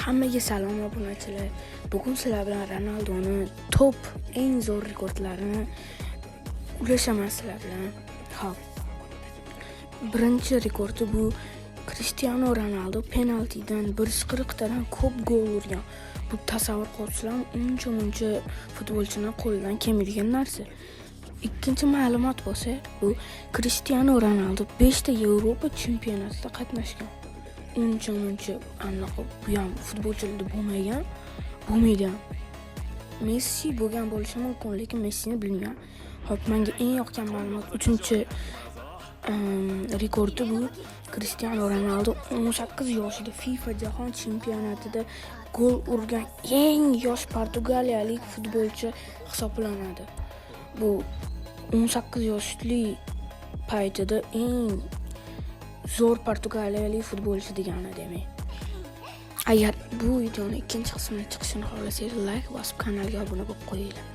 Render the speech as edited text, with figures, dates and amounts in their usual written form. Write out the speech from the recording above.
Hammaga salom obunachilar. Bugun sizlar bilan Ronaldoni top eng zo'r rekordlarini ulashaman sizlar bilan. Xo'p. Birinchi rekordi bu Cristiano Ronaldo penaltidan 140 tadan ko'p gol urgan. Bu tasavvur qilsam, uncha futbolchining qo'lidan kelmaydigan narsa. Ikkinchi ma'lumot bo'lsa, bu Cristiano Ronaldo 5 ta Yevropa chempionatida qatnashgan. Uncha anaqa bu ham futbolchilarda bo'lmaydi. Messi bo'lgan bo'lishi mumkin, lekin Messini bilmayman. Hop, menga eng yoqgan ma'lumot 3-rekordi bu Cristiano Ronaldo 18 yoshida FIFA jahon chempionatida gol urgan eng yosh portugaliyalik futbolchi hisoblanadi. Bu 18 yoshli paytida eng zo'r portugaliyalik futbolchi degani demak. Agar bu videoni ikkinchi qismini chiqishini xohlasangiz like bosib kanalga obuna bo'lib qo'yinglar.